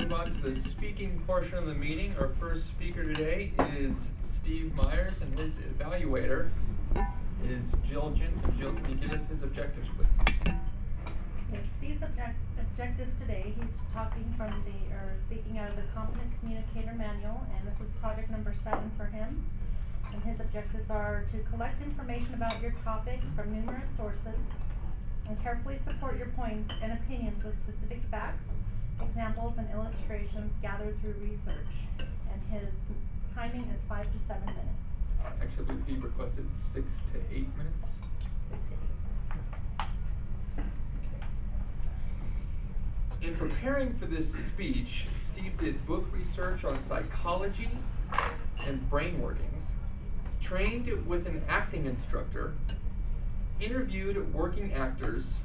move on to the speaking portion of the meeting. Our first speaker today is Steve Myers, and his evaluator is Jill Jensen. Jill, can you give us his objectives, please? Yes, Steve's objectives today, he's speaking out of the Competent Communicator Manual, and this is project number 7 for him. And his objectives are to collect information about your topic from numerous sources and carefully support your points and opinions with specific facts, examples, and illustrations gathered through research. And his timing is 5 to 7 minutes. Actually, he requested 6 to 8 minutes. 6 to 8. Okay. In preparing for this speech, Steve did book research on psychology and brain workings, trained with an acting instructor, interviewed working actors,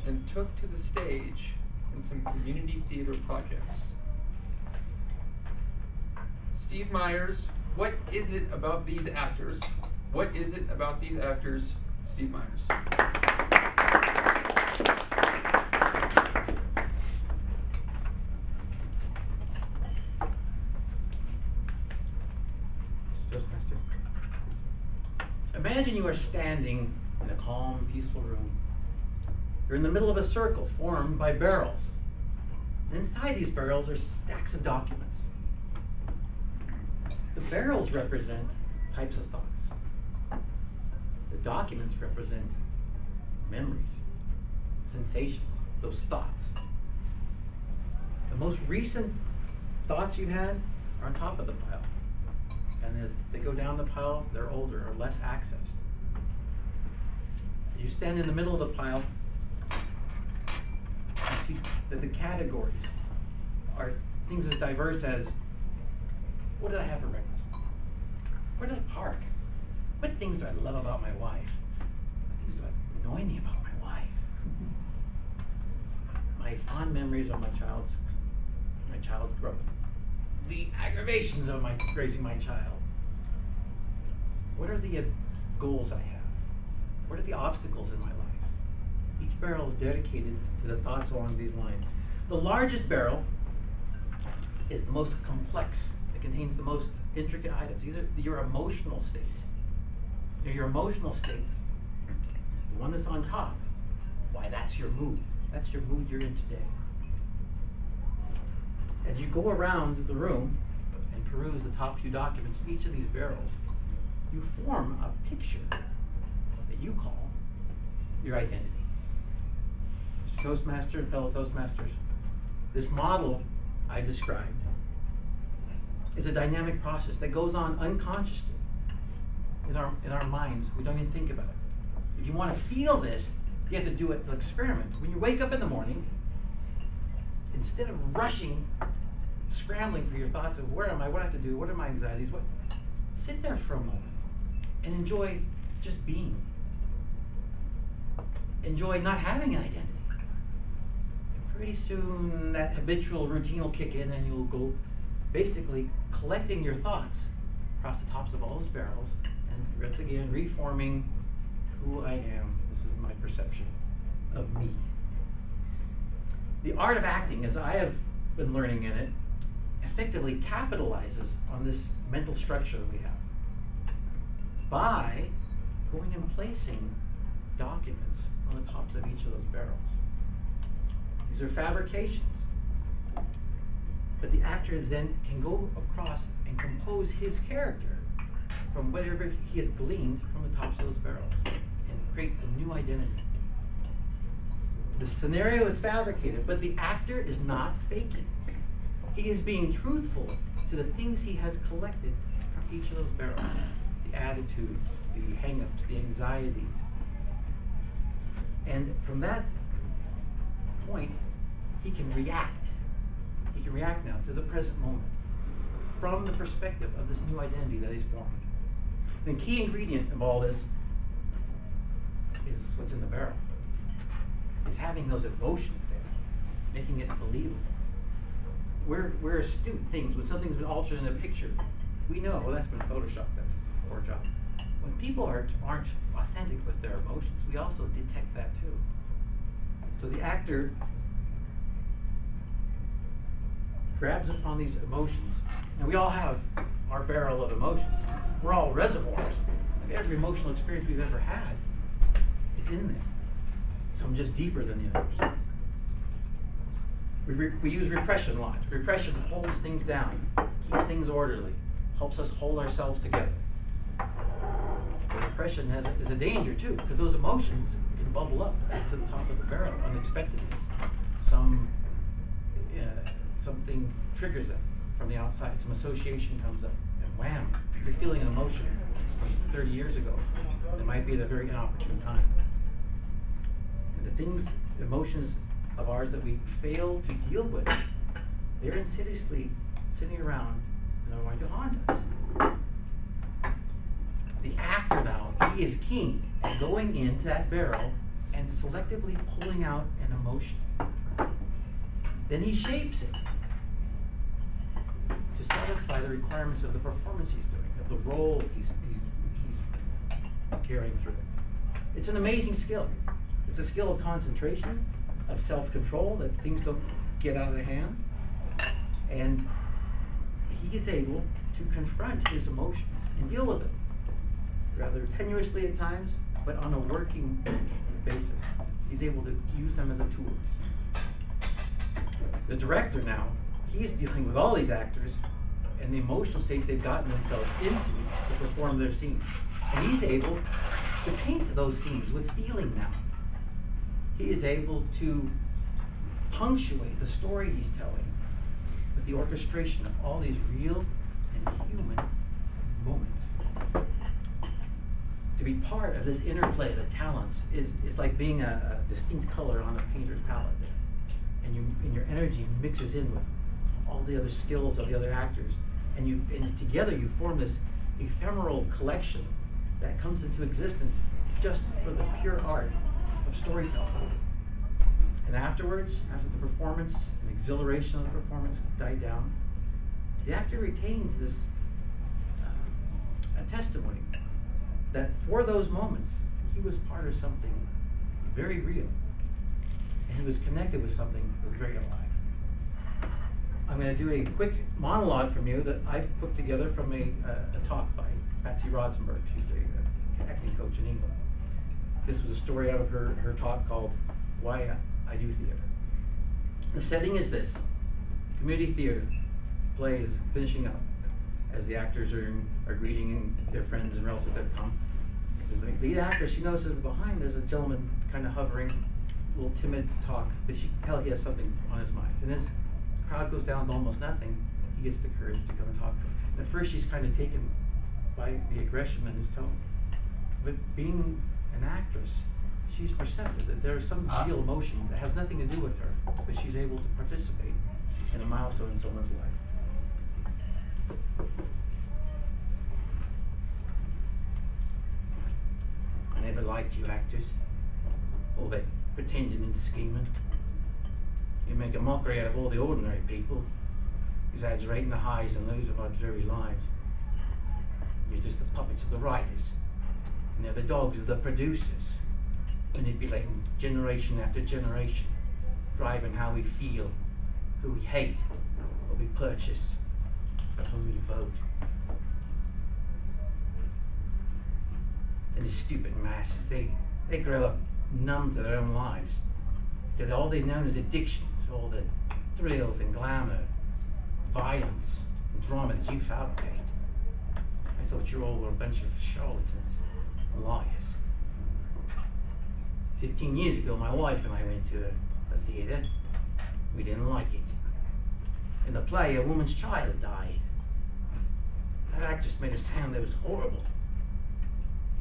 and took to the stage in some community theater projects. Steve Myers, what is it about these actors? What is it about these actors, Steve Myers? Imagine you are standing in a calm, peaceful room. You're in the middle of a circle formed by barrels. And inside these barrels are stacks of documents. The barrels represent types of thoughts. The documents represent memories, sensations, those thoughts. The most recent thoughts you had are on top of the pile. And as they go down the pile, they're older or less accessed. You stand in the middle of the pile, you see that the categories are things as diverse as, what did I have for breakfast? Where did I park? What things do I love about my wife? What things do annoy me about my wife? My fond memories of my child's growth. The aggravations of raising my child. What are the goals I have? What are the obstacles in my life? Each barrel is dedicated to the thoughts along these lines. The largest barrel is the most complex. It contains the most intricate items. These are your emotional states. Your emotional states, the one that's on top, why, that's your mood. That's your mood you're in today. As you go around the room and peruse the top few documents in each of these barrels, you form a picture that you call your identity. Mr. Toastmaster and fellow Toastmasters, this model I described is a dynamic process that goes on unconsciously in our minds. We don't even think about it. If you want to feel this, you have to do it, experiment. When you wake up in the morning, instead of rushing, scrambling for your thoughts of where am I, what do I have to do, what are my anxieties, sit there for a moment and enjoy just being. Enjoy not having an identity. And pretty soon that habitual routine will kick in and you'll go basically collecting your thoughts across the tops of all those barrels and once again reforming who I am. This is my perception of me. The art of acting, as I have been learning in it, effectively capitalizes on this mental structure that we have by going and placing documents on the tops of each of those barrels. These are fabrications. But the actor then can go across and compose his character from whatever he has gleaned from the tops of those barrels and create a new identity. The scenario is fabricated, but the actor is not faking. He is being truthful to the things he has collected from each of those barrels. The attitudes, the hang-ups, the anxieties. And from that point, he can react. He can react now to the present moment from the perspective of this new identity that he's formed. The key ingredient of all this is what's in the barrel. Is having those emotions there, making it believable. We're astute things. When something's been altered in a picture, we know, well, that's been photoshopped, that's a poor job. When people aren't authentic with their emotions, we also detect that too. So the actor grabs upon these emotions, and we all have our barrel of emotions. We're all reservoirs of every emotional experience we've ever had. It's in there. Some just deeper than the others. We use repression a lot. Repression holds things down, keeps things orderly, helps us hold ourselves together. But repression is a danger too, because those emotions can bubble up to the top of the barrel unexpectedly. Something triggers them from the outside. Some association comes up, and wham! You're feeling an emotion from 30 years ago. It might be at a very inopportune time. And the emotions of ours that we fail to deal with, they're insidiously sitting around and they're going to haunt us. The actor now, he is keen at going into that barrel and selectively pulling out an emotion. Then he shapes it to satisfy the requirements of the performance he's doing, of the role he's carrying through. It's an amazing skill. It's a skill of concentration, of self-control, that things don't get out of hand. And he is able to confront his emotions and deal with it, rather tenuously at times, but on a working basis. He's able to use them as a tool. The director now, he's dealing with all these actors and the emotional states they've gotten themselves into to perform their scenes. And he's able to paint those scenes with feeling now. He is able to punctuate the story he's telling with the orchestration of all these real and human moments. To be part of this interplay of the talents is like being a distinct color on a painter's palette. And your energy mixes in with all the other skills of the other actors, and together you form this ephemeral collection that comes into existence just for the pure art of storytelling. And afterwards, after the performance and exhilaration of the performance died down, the actor retains this a testimony that for those moments he was part of something very real. And he was connected with something that was very alive. I'm going to do a quick monologue from you that I put together from a talk by Patsy Rodzenberg. She's an acting coach in England. This was a story out of her talk called Why I Do Theater. The setting is this. Community theater play is finishing up as the actors are greeting their friends and relatives that come. The lead actress, she notices that behind there's a gentleman kind of hovering, a little timid talk, but she can tell he has something on his mind. And as the crowd goes down to almost nothing, he gets the courage to come and talk to her. And at first she's kind of taken by the aggression in his tone. But being an actress, she's perceptive that there's some real emotion that has nothing to do with her, but she's able to participate in a milestone in someone's life. I never liked you actors. All that pretending and scheming. You make a mockery out of all the ordinary people, exaggerating the highs and lows of our very lives. You're just the puppets of the writers, and they're the dogs of the producers, manipulating generation after generation, driving how we feel, who we hate, what we purchase, for whom we vote. And the stupid masses, they grow up numb to their own lives. Because all they've known is addiction to all the thrills and glamour, violence and drama that you fabricate. I thought you all were a bunch of charlatans and liars. 15 years ago, my wife and I went to a theater. We didn't like it. In the play, a woman's child died. That actress made a sound that was horrible.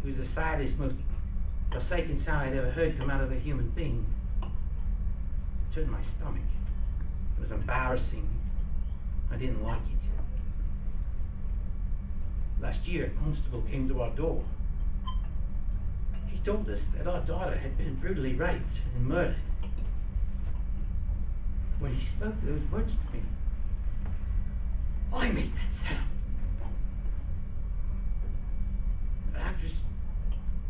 It was the saddest, most forsaken sound I'd ever heard come out of a human being. It turned my stomach. It was embarrassing. I didn't like it. Last year, a constable came to our door. He told us that our daughter had been brutally raped and murdered. When he spoke those words to me, I made that sound. The actress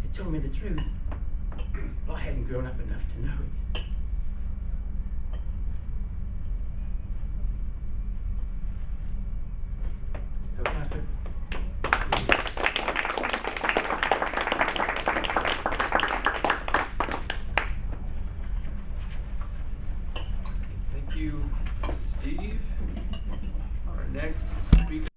had told me the truth, but I hadn't grown up enough to know it. you, Steve. Our next speaker.